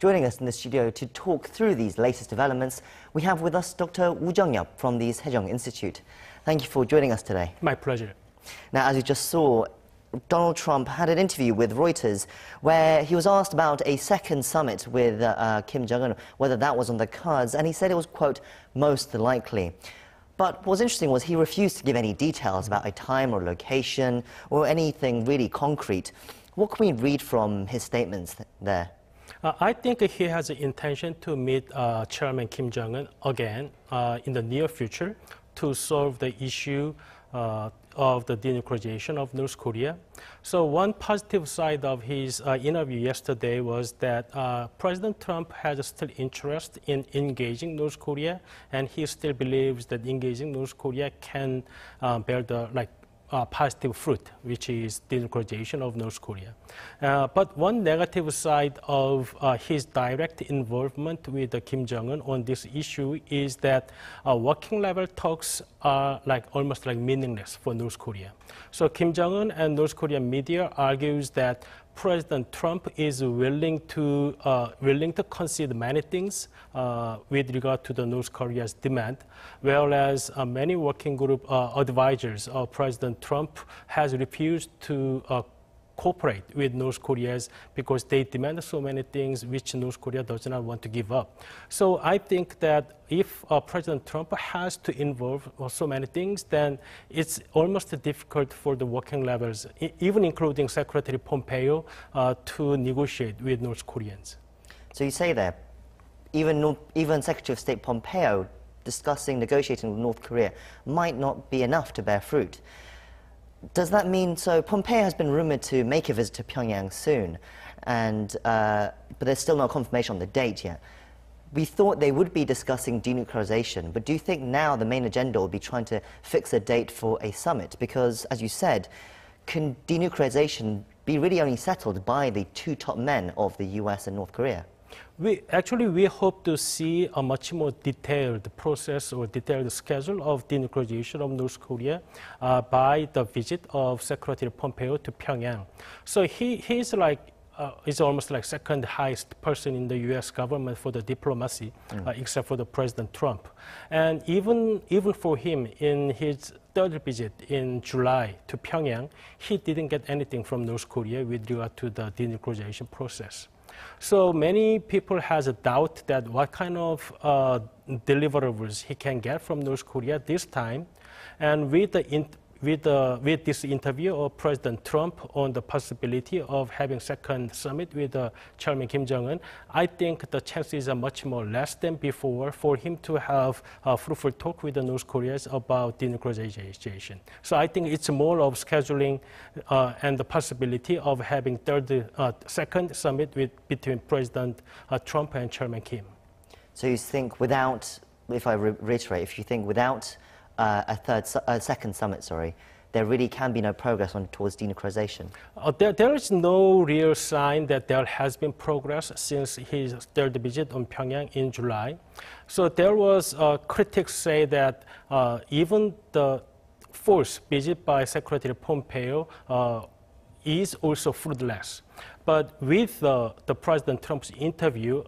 Joining us in the studio to talk through these latest developments, we have with us Dr. Jung-yeop from the Sejong Institute. Thank you for joining us today. My pleasure. Now, as you just saw, Donald Trump had an interview with Reuters where he was asked about a second summit with Kim Jong-un, whether that was on the cards, and he said it was, quote, most likely. But what was interesting was he refused to give any details about a time or location or anything really concrete. What can we read from his statements there? I think he has the intention to meet Chairman Kim Jong-un again in the near future to solve the issue of the denuclearization of North Korea. So one positive side of his interview yesterday was that President Trump has still interest in engaging North Korea, and he still believes that engaging North Korea can bear the positive fruit, which is denuclearization of North Korea. But one negative side of his direct involvement with Kim Jong-un on this issue is that working level talks are almost meaningless for North Korea. So Kim Jong-un and North Korean media argues that President Trump is willing to concede many things with regard to the North Korea's demand, whereas many working group advisors of President Trump has refused to cooperate with North Korea because they demand so many things which North Korea does not want to give up. So I think that if President Trump has to involve so many things, then it's almost difficult for the working levels, even including Secretary Pompeo, to negotiate with North Koreans. So you say there, even Secretary of State Pompeo negotiating with North Korea might not be enough to bear fruit. Does that mean, so Pompeo has been rumored to make a visit to Pyongyang soon, but there's still no confirmation on the date yet. We thought they would be discussing denuclearization, but do you think now the main agenda will be trying to fix a date for a summit? Because, as you said, can denuclearization be really only settled by the two top men of the US and North Korea? We hope to see a much more detailed process or detailed schedule of denuclearization of North Korea by the visit of Secretary Pompeo to Pyongyang. So he's almost like second highest person in the U.S. government for the diplomacy, except for the President Trump. And even for him, in his third visit in July to Pyongyang, he didn't get anything from North Korea with regard to the denuclearization process. So many people has a doubt that what kind of deliverables he can get from North Korea this time. And with this interview of President Trump on the possibility of having second summit with Chairman Kim Jong-un, I think the chances are much more less than before for him to have a fruitful talk with the North Koreans about denuclearization. So I think it's more of scheduling and the possibility of having second summit between President Trump and Chairman Kim. So you think without, if I reiterate, if you think without a second summit, there really can be no progress towards denuclearization? There is no real sign that there has been progress since his third visit on Pyongyang in July. So there was critics say that even the fourth visit by Secretary Pompeo is also fruitless. But with the President Trump's interview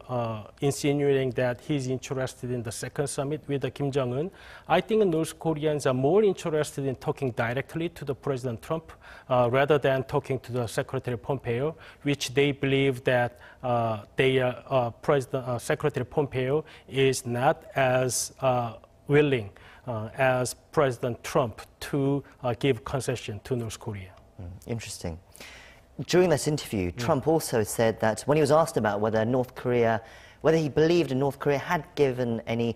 insinuating that he's interested in the second summit with Kim Jong-un, I think North Koreans are more interested in talking directly to the President Trump rather than talking to the Secretary Pompeo, which they believe that Secretary Pompeo is not as willing as President Trump to give concession to North Korea. Interesting. During this interview, Trump also said that when he was asked about whether he believed North Korea had taken any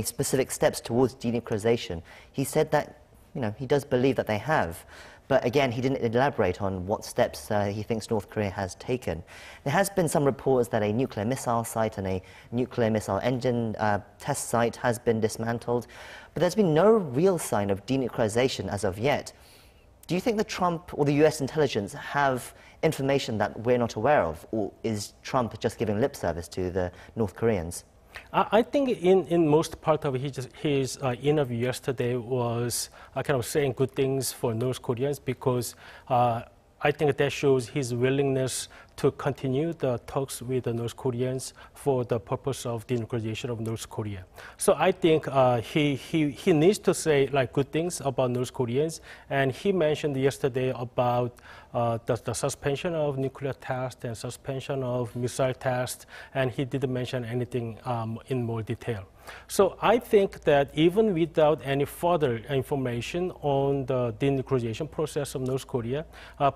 specific steps towards denuclearization, he said that he does believe that they have. But again, he didn't elaborate on what steps he thinks North Korea has taken. There has been some reports that a nuclear missile site and a nuclear missile engine test site has been dismantled, but there's been no real sign of denuclearization as of yet. Do you think that Trump or the US intelligence have information that we're not aware of, or is Trump just giving lip service to the North Koreans? I think in most part of his interview yesterday was kind of saying good things for North Koreans because I think that shows his willingness to continue the talks with the North Koreans for the purpose of denuclearization of North Korea. So I think he needs to say like good things about North Koreans, and he mentioned yesterday about the suspension of nuclear tests and suspension of missile tests, and he didn't mention anything in more detail. So I think that even without any further information on the denuclearization process of North Korea,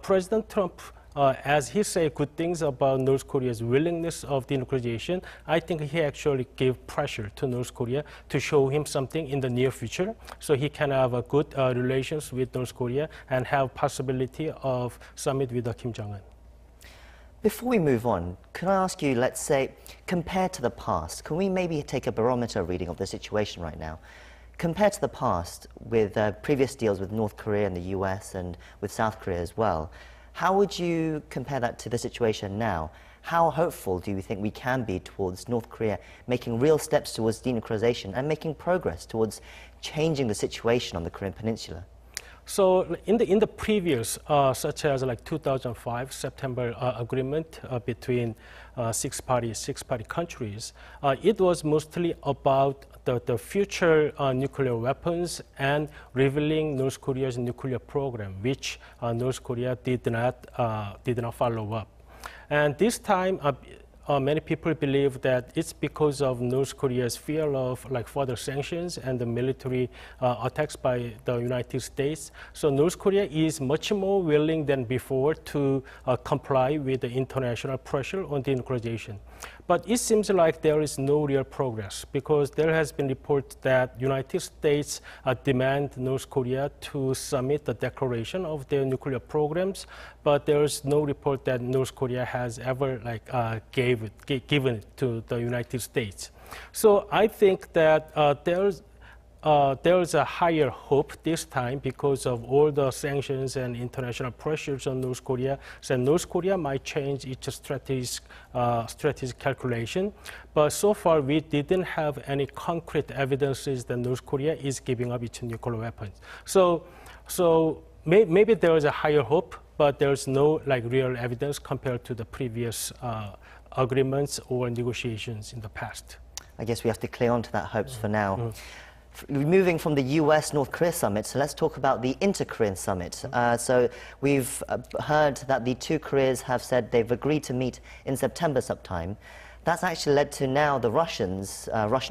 President Trump, as he said good things about North Korea's willingness of denuclearization, I think he actually gave pressure to North Korea to show him something in the near future, so he can have a good relations with North Korea and have possibility of summit with Kim Jong-un. Before we move on, can I ask you, let's say, compared to the past, can we maybe take a barometer reading of the situation right now? Compared to the past, with previous deals with North Korea and the US and with South Korea as well, how would you compare that to the situation now? How hopeful do you think we can be towards North Korea making real steps towards denuclearization and making progress towards changing the situation on the Korean Peninsula? So in the previous, such as like 2005 September agreement between six party countries, it was mostly about the future nuclear weapons and revealing North Korea's nuclear program, which North Korea did not follow up. And this time, many people believe that it's because of North Korea's fear of like further sanctions and the military attacks by the United States. So North Korea is much more willing than before to comply with the international pressure on denuclearization. But it seems like there is no real progress, because there has been reports that United States demand North Korea to submit the declaration of their nuclear programs, but there is no report that North Korea has ever like given it to the United States. So I think that there is a higher hope this time because of all the sanctions and international pressures on North Korea. So North Korea might change its strategic calculation. But so far, we didn't have any concrete evidences that North Korea is giving up its nuclear weapons. So maybe there is a higher hope, but there's no like real evidence compared to the previous agreements or negotiations in the past. I guess we have to cling on to that hopes for now. Moving from the US-North Korea summit, so let's talk about the inter-Korean summit. So we've heard that the two Koreas have said they've agreed to meet in September sometime. That's actually led to now the Russian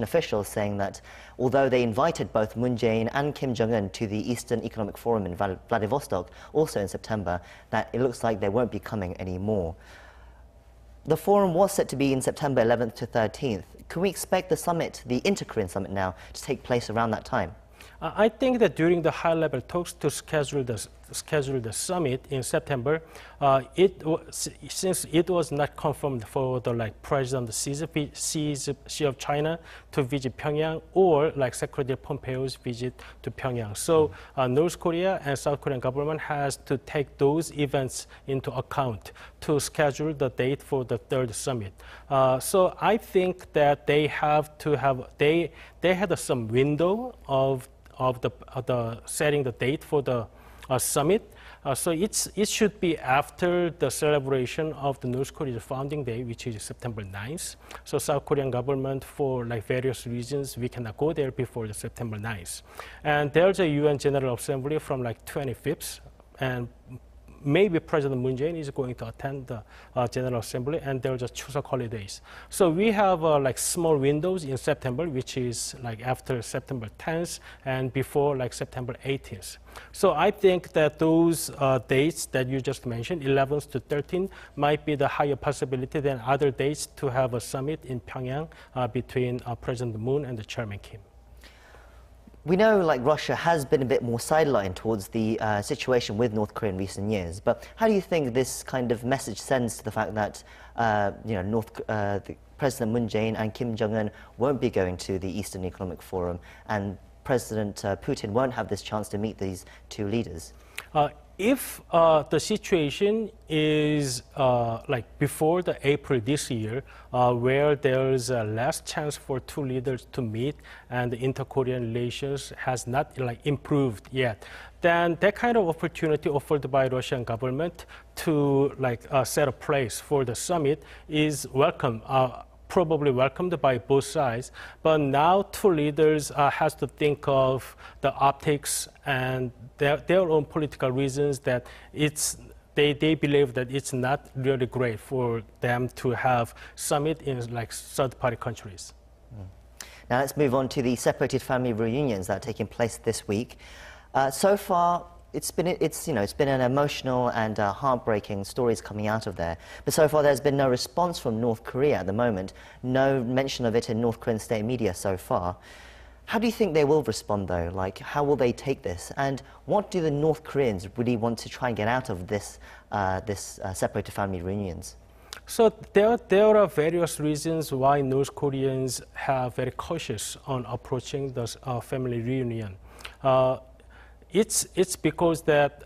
officials saying that although they invited both Moon Jae-in and Kim Jong-un to the Eastern Economic Forum in Vladivostok, also in September, that it looks like they won't be coming anymore. The forum was set to be in September 11th to 13th. Can we expect the summit, the inter-Korean summit now, to take place around that time? I think that during the high-level talks to schedule the summit in September, since it was not confirmed for the President Xi of China to visit Pyongyang or Secretary Pompeo's visit to Pyongyang. So North Korea and South Korean government has to take those events into account to schedule the date for the third summit. So I think that they have to have they had some window of the setting the date for the summit. So it should be after the celebration of the North Korea's founding day, which is September 9th. So South Korean government, for various reasons, we cannot go there before the September 9th. And there's a UN General Assembly from 25th, and maybe President Moon Jae-in is going to attend the General Assembly, and there are just Chuseok holidays. So we have small windows in September, which is after September 10th and before September 18th. So I think that those dates that you just mentioned, 11th to 13th, might be the higher possibility than other dates to have a summit in Pyongyang between President Moon and the Chairman Kim. We know Russia has been a bit more sidelined towards the situation with North Korea in recent years, but how do you think this kind of message sends to the fact that President Moon Jae-in and Kim Jong-un won't be going to the Eastern Economic Forum, and President Putin won't have this chance to meet these two leaders? if the situation is like before the April this year, where there's less chance for two leaders to meet and the inter-Korean relations has not like improved yet, then that kind of opportunity offered by Russian government to like set a place for the summit is welcome. Probably welcomed by both sides, but now two leaders has to think of the optics and their own political reasons that they believe that it's not really great for them to have summit in like third-party countries. Now let's move on to the separated family reunions that are taking place this week. So far, it's been an emotional and heartbreaking stories coming out of there. But so far, there's been no response from North Korea at the moment. No mention of it in North Korean state media so far. How do you think they will respond, though? Like, how will they take this? And what do the North Koreans really want to try and get out of this separated family reunions? So there are various reasons why North Koreans have very cautious on approaching the family reunion. It's because that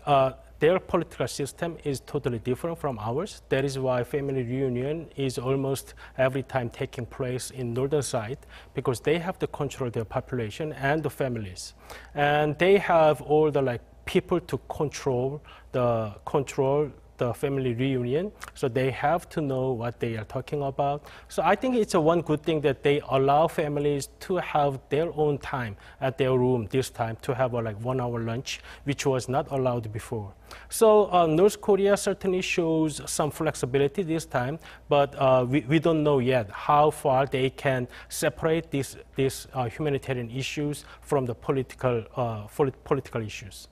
their political system is totally different from ours. That is why family reunion is almost every time taking place in northern side, because they have to control their population and the families, and they have all the like people to control the family reunion, so they have to know what they are talking about. So I think it's a one good thing that they allow families to have their own time at their room this time to have a like 1 hour lunch, which was not allowed before. So North Korea certainly shows some flexibility this time, but we don't know yet how far they can separate these humanitarian issues from the political issues.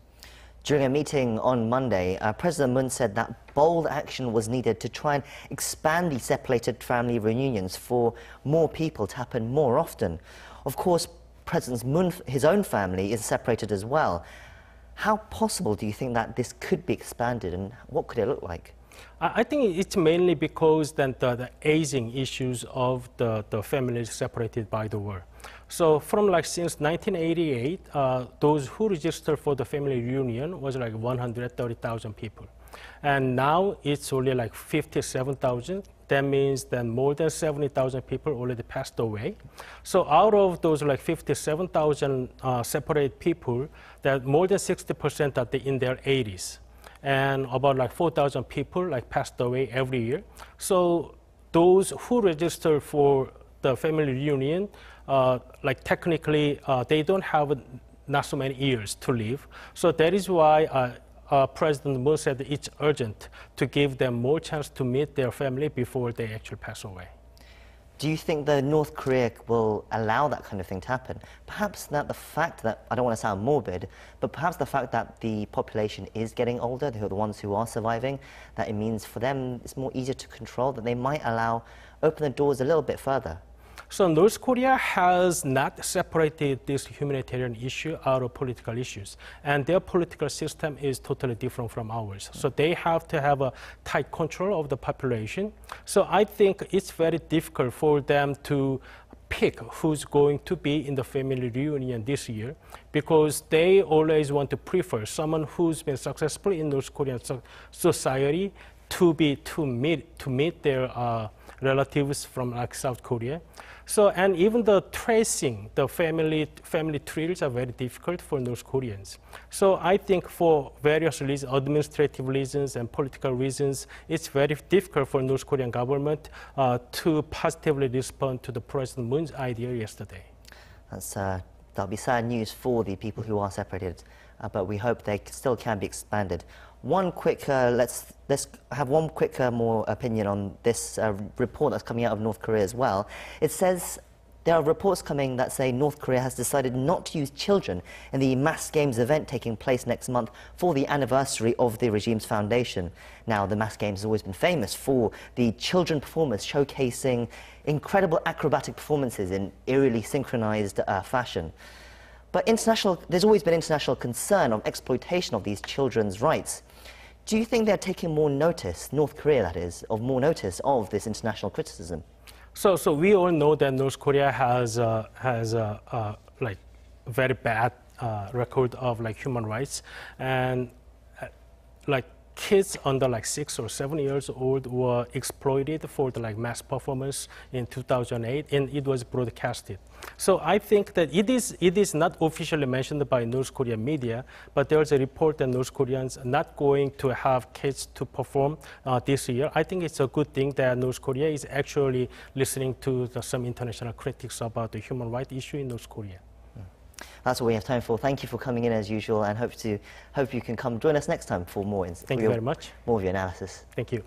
During a meeting on Monday, President Moon said that bold action was needed to try and expand the separated family reunions for more people to happen more often. Of course, President Moon, his own family, is separated as well. How possible do you think that this could be expanded, and what could it look like? I think it's mainly because then the aging issues of the families separated by the war. So from like since 1988, those who registered for the family reunion was like 130,000 people. And now it's only like 57,000. That means that more than 70,000 people already passed away. So out of those like 57,000 separated people, that more than 60% are in their 80s. And about like 4,000 people like passed away every year. So those who register for the family reunion, like technically they don't have not so many years to live. So that is why President Moon said it's urgent to give them more chance to meet their family before they actually pass away. Do you think that North Korea will allow that kind of thing to happen? Perhaps that the fact that, I don't want to sound morbid, but perhaps the fact that the population is getting older, the ones who are surviving, that it means for them it's more easier to control, that they might open the doors a little bit further. So North Korea has not separated this humanitarian issue out of political issues, and their political system is totally different from ours. So they have to have a tight control of the population. So I think it's very difficult for them to pick who's going to be in the family reunion this year, because they always want to prefer someone who's been successful in North Korean society to meet their relatives from like South Korea. So, and even the tracing the family trees are very difficult for North Koreans. So I think for various reasons, administrative reasons and political reasons, it's very difficult for North Korean government to positively respond to the President Moon's idea yesterday. That'll be sad news for the people who are separated, but we hope they still can be expanded. One quick, let's have one quick more opinion on this report that's coming out of North Korea as well. It says there are reports coming that say North Korea has decided not to use children in the mass games event taking place next month for the anniversary of the regime's foundation. Now, the mass games has always been famous for the children performers showcasing incredible acrobatic performances in eerily synchronized fashion. But there's always been international concern of exploitation of these children's rights. Do you think they're taking more notice, North Korea that is, more notice of this international criticism? So we all know that North Korea has like very bad record of like human rights, and like kids under like 6 or 7 years old were exploited for the like mass performance in 2008, and it was broadcasted. So I think that it is not officially mentioned by North Korean media, but there's a report that North Koreans are not going to have kids to perform this year. I think it's a good thing that North Korea is actually listening to some international critics about the human rights issue in North Korea. That's all we have time for. Thank you for coming in as usual, and hope you can come join us next time for more. Thank you very much. More of your analysis. Thank you.